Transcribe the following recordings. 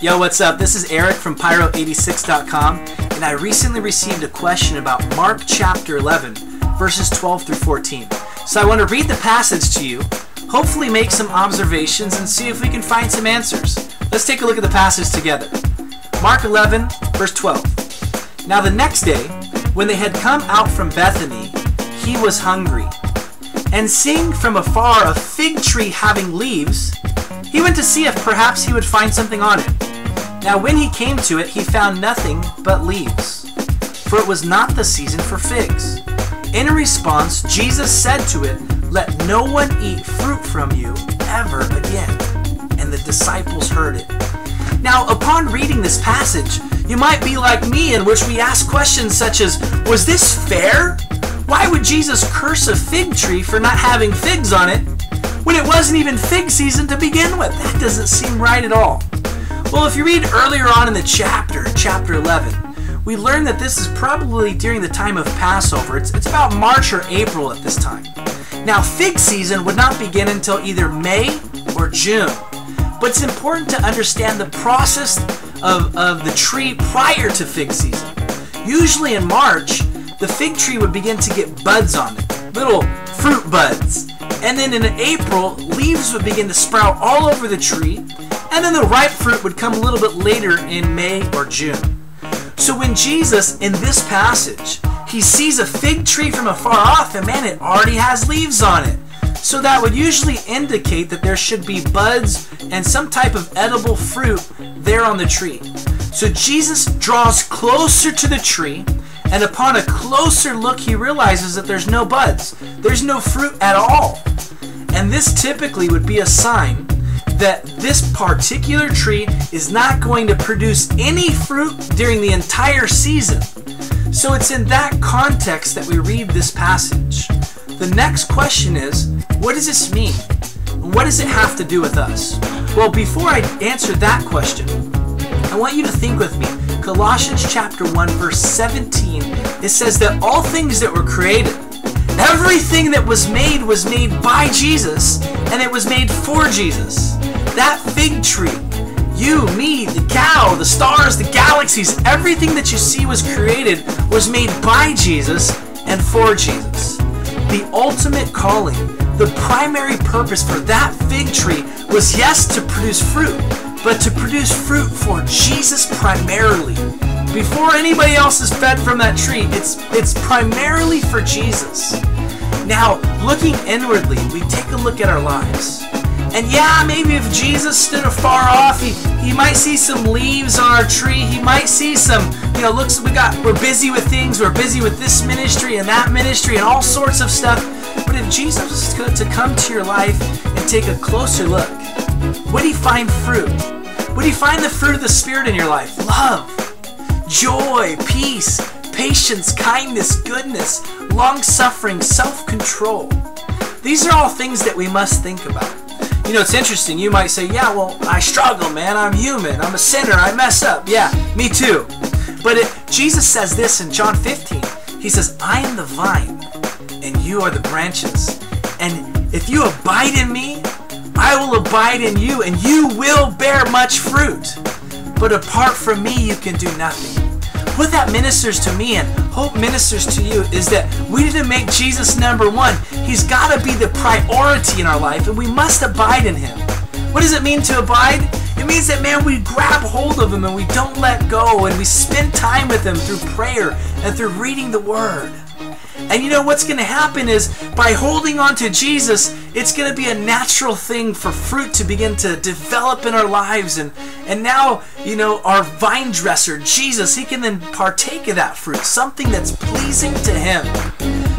Yo, what's up? This is Eric from PYRO86.com, and I recently received a question about Mark chapter 11, verses 12 through 14. So I want to read the passage to you, hopefully make some observations, and see if we can find some answers. Let's take a look at the passage together. Mark 11, verse 12. Now the next day, when they had come out from Bethany, he was hungry. And seeing from afar a fig tree having leaves, he went to see if perhaps he would find something on it. Now when he came to it, he found nothing but leaves, for it was not the season for figs. In response, Jesus said to it, "Let no one eat fruit from you ever again." And the disciples heard it. Now, upon reading this passage, you might be like me, in which we ask questions such as, was this fair? Why would Jesus curse a fig tree for not having figs on it when it wasn't even fig season to begin with? That doesn't seem right at all. Well, if you read earlier on in the chapter 11, we learn that this is probably during the time of Passover. It's about March or April at this time. Now, fig season would not begin until either May or June. But it's important to understand the process of the tree prior to fig season. Usually in March, the fig tree would begin to get buds on it, little fruit buds. And then in April, leaves would begin to sprout all over the tree, and then the ripe fruit would come a little bit later in May or June. So when Jesus, in this passage, he sees a fig tree from afar off, and man, it already has leaves on it. So that would usually indicate that there should be buds and some type of edible fruit there on the tree. So Jesus draws closer to the tree, and upon a closer look, he realizes that there's no buds. There's no fruit at all. And this typically would be a sign that this particular tree is not going to produce any fruit during the entire season. So it's in that context that we read this passage. The next question is, what does this mean? What does it have to do with us? Well, before I answer that question, I want you to think with me. Colossians chapter 1, verse 17, it says that all things that were created, everything that was made by Jesus, and it was made for Jesus. That fig tree, you, me, the cow, the stars, the galaxies, everything that you see was created was made by Jesus and for Jesus. The ultimate calling, the primary purpose for that fig tree was, yes, to produce fruit, but to produce fruit for Jesus primarily. Before anybody else is fed from that tree, it's primarily for Jesus. Now, looking inwardly, we take a look at our lives. And yeah, maybe if Jesus stood afar off, he might see some leaves on our tree. He might see some, looks, we're busy with things. We're busy with this ministry and that ministry and all sorts of stuff. But if Jesus was to come to your life and take a closer look, would he find fruit? Would he find the fruit of the Spirit in your life? Love, joy, peace, patience, kindness, goodness, long-suffering, self-control. These are all things that we must think about. It's interesting. You might say, yeah, well, I struggle, man. I'm human. I'm a sinner. I mess up. Yeah, me too. But Jesus says this in John 15. He says, I am the vine, and you are the branches. And if you abide in me, I will abide in you, and you will bear much fruit. But apart from me, you can do nothing. What that ministers to me and hope ministers to you is that we need to make Jesus number one. He's got to be the priority in our life, and we must abide in him. What does it mean to abide? It means that, man, we grab hold of him and we don't let go, and we spend time with him through prayer and through reading the word. And what's going to happen is, by holding on to Jesus, it's going to be a natural thing for fruit to begin to develop in our lives. And now, our vine dresser, Jesus, he can then partake of that fruit, something that's pleasing to him.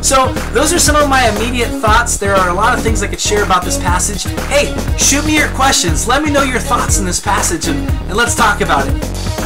So those are some of my immediate thoughts. There are a lot of things I could share about this passage. Hey, shoot me your questions. Let me know your thoughts in this passage, and let's talk about it.